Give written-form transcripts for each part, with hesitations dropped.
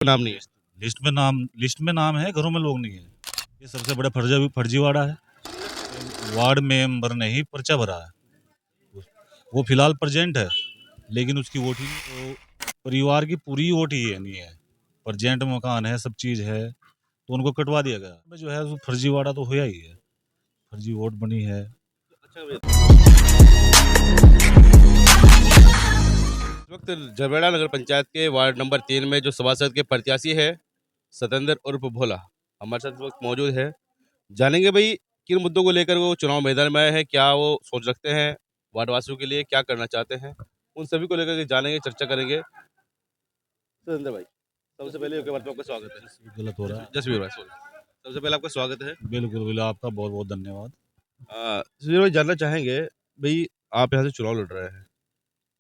नाम नहीं है। लिस्ट में नाम है, घरों में लोग नहीं है। ये सबसे बड़ा फर्जीवाड़ा है। वार्ड मेंबर ने ही पर्चा भरा है। वो फिलहाल प्रेजेंट है, लेकिन उसकी वोट ही तो परिवार की पूरी वोट ही है नहीं है। प्रेजेंट मकान है, सब चीज़ है, तो उनको कटवा दिया गया। जो है वो फर्जीवाड़ा तो होया ही है, फर्जी वोट बनी है। अच्छा भैया, इस वक्त झबरेड़ा नगर पंचायत के वार्ड नंबर 3 में जो सभासद के प्रत्याशी है सतेंद्र उर्फ भोला हमारे साथ इस वक्त मौजूद है। जानेंगे भाई किन मुद्दों को लेकर वो चुनाव मैदान में आए हैं, क्या वो सोच रखते हैं वार्ड वासियों के लिए, क्या करना चाहते हैं, उन सभी को लेकर के जानेंगे, चर्चा करेंगे। सतेंद्र भाई, सबसे पहले आपके बात में आपका स्वागत है। गलत हो रहा है। जसवीर भाई सॉरी, सबसे पहले आपका स्वागत है। बिल्कुल बिल्कुल, आपका बहुत बहुत धन्यवाद। जसवीर भाई, जानना चाहेंगे भाई, आप यहाँ से चुनाव लड़ रहे हैं,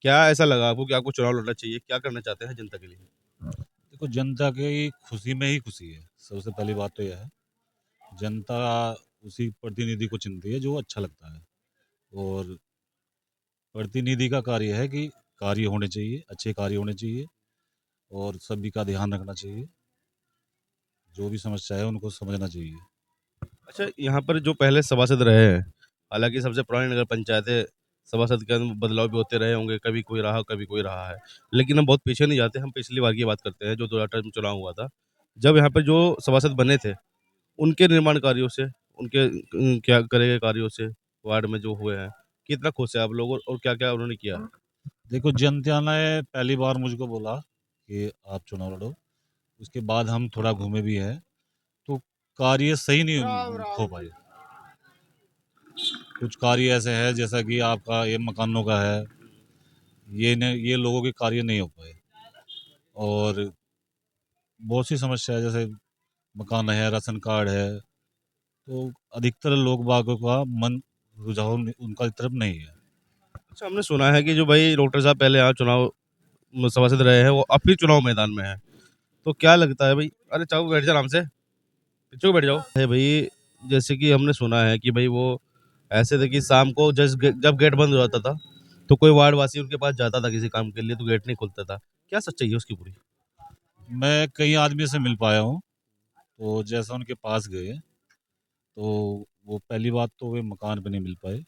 क्या ऐसा लगा आपको कि आपको चुनाव लड़ना चाहिए, क्या करना चाहते हैं जनता के लिए? देखो, जनता की खुशी में ही खुशी है। सबसे पहली बात तो यह है, जनता उसी प्रतिनिधि को चुनती है जो अच्छा लगता है। और प्रतिनिधि का कार्य है कि कार्य होने चाहिए, अच्छे कार्य होने चाहिए, और सभी का ध्यान रखना चाहिए। जो भी समस्या है उनको समझना चाहिए। अच्छा, यहाँ पर जो पहले सभासद रहे हैं, हालांकि सबसे पुरानी नगर पंचायत है, सभासद के अंदर बदलाव भी होते रहे होंगे, कभी कोई रहा कभी कोई रहा है, लेकिन हम बहुत पीछे नहीं जाते, हम पिछली बार की बात करते हैं जो 2018 में चुनाव हुआ था, जब यहाँ पर जो सभासद बने थे उनके निर्माण कार्यों से, उनके क्या करे गए कार्यों से, वार्ड में जो हुए हैं, कितना खुश है आप लोग और क्या क्या उन्होंने किया? देखो, जनता ने पहली बार मुझको बोला कि आप चुनाव लड़ो। उसके बाद हम थोड़ा घूमे भी हैं, तो कार्य सही नहीं हो पाए। कुछ कार्य ऐसे है, जैसा कि आपका ये मकानों का है, ये लोगों के कार्य नहीं हो पाए। और बहुत सी समस्या है, जैसे मकान है, राशन कार्ड है, तो अधिकतर लोग बागों का मन रुझाव उनका तरफ नहीं है। अच्छा, हमने सुना है कि जो भाई डॉक्टर साहब पहले यहाँ चुनाव सभासद रहे हैं वो अब भी चुनाव मैदान में है, तो क्या लगता है भाई, अरे चाहो बैठ जा आराम से, पीछे को बैठ जाओ है भाई, जैसे कि हमने सुना है कि भाई वो ऐसे थे कि शाम को जब गेट बंद हो जाता था तो कोई वार्ड वासी उनके पास जाता था किसी काम के लिए तो गेट नहीं खुलता था, क्या सच्चाई है उसकी पूरी? मैं कई आदमी से मिल पाया हूँ, तो जैसा उनके पास गए, तो वो पहली बात तो वे मकान पे नहीं मिल पाए,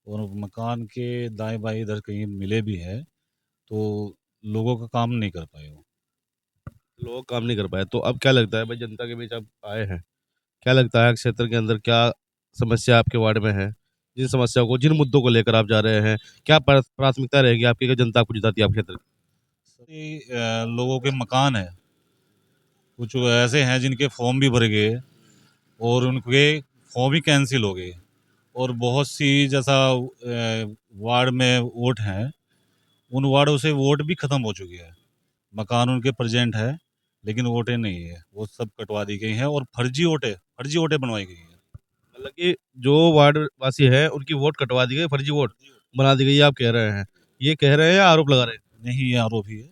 और मकान के दाएं बाएं इधर कहीं मिले भी हैं, तो लोगों का काम नहीं कर पाए वो। लोग काम नहीं कर पाए, तो अब क्या लगता है भाई, जनता के बीच आप आए हैं, क्या लगता है क्षेत्र के अंदर क्या समस्या आपके वार्ड में है, जिन समस्याओं को, जिन मुद्दों को लेकर आप जा रहे हैं, क्या प्राथमिकता रहेगी आपकी कि जनता आपको जिताती है आप क्षेत्र? लोगों के मकान है, कुछ ऐसे हैं जिनके फॉर्म भी भर गए और उनके फॉर्म ही कैंसिल हो गए। और बहुत सी जैसा वार्ड में वोट हैं, उन वार्डों से वोट भी ख़त्म हो चुकी है। मकान उनके प्रेजेंट है, लेकिन वोटें नहीं है, वो सब कटवा दी गई हैं, और फर्जी वोटें बनवाई गई हैं। मतलब कि जो वार्ड वासी है उनकी वोट कटवा दी गई, फर्जी वोट बना दी गई, आप कह रहे हैं, ये कह रहे हैं या आरोप लगा रहे हैं? नहीं, ये आरोप ही है।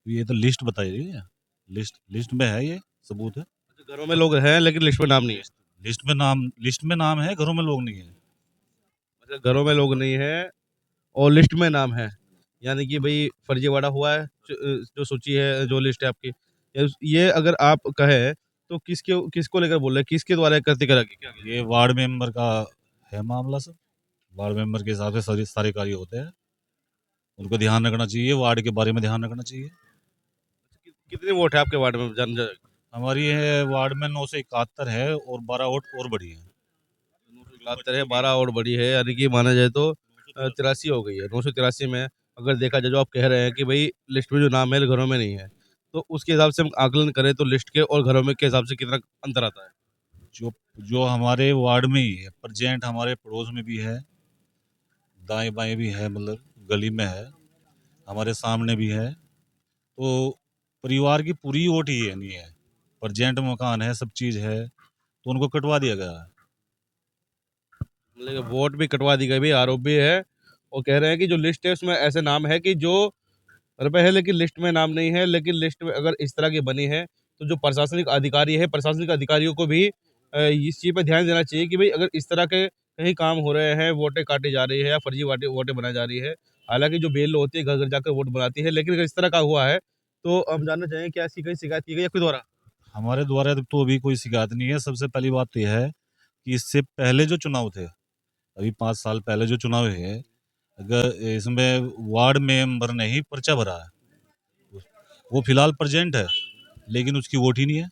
ये तो लिस्ट बताई गई है, लिस्ट में है, ये सबूत है। अच्छा, घरों में लोग हैं लेकिन लिस्ट में नाम नहीं है। लिस्ट में नाम है, घरों में लोग नहीं है। अच्छा, घरों में लोग नहीं है और लिस्ट में नाम है, यानी कि भाई फर्जीवाड़ा हुआ है, जो सूची है, जो लिस्ट है आपकी, ये अगर आप कहें तो किसको लेकर बोल रहे हैं, किसके द्वारा एकत्रित करा के क्या? ये वार्ड मेंबर का है मामला सब। वार्ड मेंबर के हिसाब से सारे सारे कार्य होते हैं। उनको ध्यान रखना चाहिए, वार्ड के बारे में ध्यान रखना चाहिए। कितने वोट है आपके वार्ड में जान जा? हमारी है वार्ड में 971 है, और 12 वोट और बढ़ी है। 971 है, 12 और बड़ी है, यानी कि माना जाए तो 83 हो गई है। 983 में अगर देखा जाए, जो आप कह रहे हैं कि भाई लिस्ट में जो नाम है घरों में नहीं है, तो उसके हिसाब से हम आकलन करें तो लिस्ट के और घरों में के हिसाब से कितना अंतर आता है? जो जो हमारे वार्ड में ही है, प्रेजेंट हमारे पड़ोस में भी है, दाएं बाएं भी है, मतलब गली में है, हमारे सामने भी है, तो परिवार की पूरी वोट ही है नहीं है। प्रेजेंट मकान है, सब चीज़ है, तो उनको कटवा दिया गया है। मतलब कि वोट भी कटवा दी गई, भी आरोप भी है, और कह रहे हैं कि जो लिस्ट है उसमें ऐसे नाम है कि जो रुपए है लेकिन लिस्ट में नाम नहीं है, लेकिन लिस्ट में अगर इस तरह की बनी है तो जो प्रशासनिक अधिकारी है, प्रशासनिक अधिकारियों को भी इस चीज़ पे ध्यान देना चाहिए कि भाई अगर इस तरह के कहीं काम हो रहे हैं, वोटें काटी जा रही है या फर्जी वोटें वोटें बनाई जा रही है, हालांकि जो बेल होती है घर घर जाकर वोट बनाती है, लेकिन अगर इस तरह का हुआ है तो हम जानना चाहेंगे क्या ऐसी कोई शिकायत की गई है आपके द्वारा? हमारे द्वारा तो अभी कोई शिकायत नहीं है। सबसे पहली बात तो यह है कि इससे पहले जो चुनाव थे, अभी 5 साल पहले जो चुनाव है, अगर इसमें वार्ड मेंबर ने ही पर्चा भरा है। वो फिलहाल प्रेजेंट है, लेकिन उसकी वोट ही नहीं है।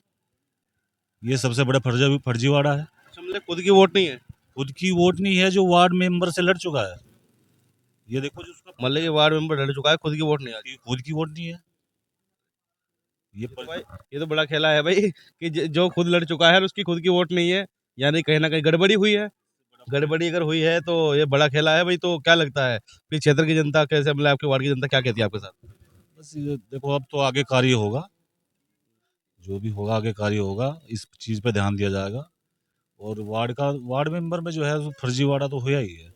ये सबसे बड़ा फर्जीवाड़ा है। अच्छा, मतलब खुद की वोट नहीं है? खुद की वोट नहीं है जो वार्ड मेंबर से लड़ चुका है। ये देखो जो उसका मतलब ये वार्ड मेंबर लड़ चुका है, खुद की वोट नहीं आती। खुद की वोट नहीं है। ये ये तो भाई, ये तो बड़ा खेला है भाई कि जो खुद लड़ चुका है और उसकी खुद की वोट नहीं है, यानी कहीं ना कहीं गड़बड़ी हुई है। गड़बड़ी अगर हुई है तो ये बड़ा खेला है भाई। तो क्या लगता है कि क्षेत्र की जनता कैसे, मतलब आपके वार्ड की जनता क्या कहती है आपके साथ? बस ये देखो, अब तो आगे कार्य होगा, जो भी होगा आगे कार्य होगा, इस चीज़ पे ध्यान दिया जाएगा। और वार्ड मेंबर में जो है वो फर्जीवाड़ा तो हुआ ही है,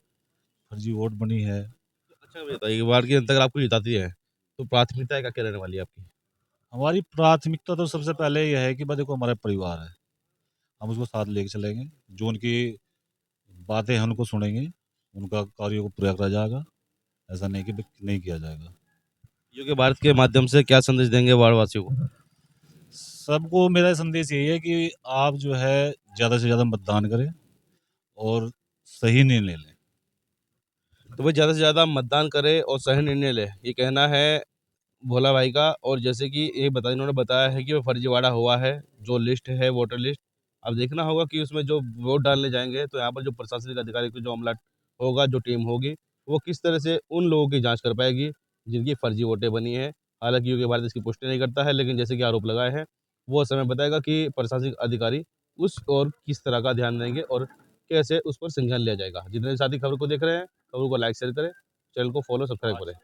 फर्जी वोट बनी है। अच्छा, ये बताइए, वार्ड की जनता अगर आपको जिताती है तो प्राथमिकता क्या क्या रहने वाली है आपकी? हमारी प्राथमिकता तो सबसे पहले यह है कि भाई देखो, हमारा परिवार है, हम उसको साथ लेके चलेंगे। जो उनकी बातें हैं उनको सुनेंगे, उनका कार्यों को पूरा करा जाएगा। ऐसा नहीं कि नहीं किया जाएगा। योगी भारत के माध्यम से क्या संदेश देंगे वार्ड वासियों को? सबको मेरा संदेश यही है कि आप जो है ज़्यादा से ज़्यादा मतदान करें और सही निर्णय लें। तो भाई ज़्यादा से ज़्यादा मतदान करें और सही निर्णय लें, ये कहना है भोला भाई का। और जैसे कि ये बता, इन्होंने बताया है कि वो फर्जीवाड़ा हुआ है, जो लिस्ट है वोटर लिस्ट। अब देखना होगा कि उसमें जो वोट डालने जाएंगे तो यहाँ पर जो प्रशासनिक अधिकारी को जो अमला होगा, जो टीम होगी, वो किस तरह से उन लोगों की जांच कर पाएगी जिनकी फर्जी वोटें बनी हैं। हालांकि योगी भारत इसकी पुष्टि नहीं करता है, लेकिन जैसे कि आरोप लगाए हैं, वो समय बताएगा कि प्रशासनिक अधिकारी उस और किस तरह का ध्यान देंगे और कैसे उस पर संज्ञान लिया जाएगा। जितने साथी खबर को देख रहे हैं, खबर को लाइक शेयर करें, चैनल को फॉलो सब्सक्राइब करें।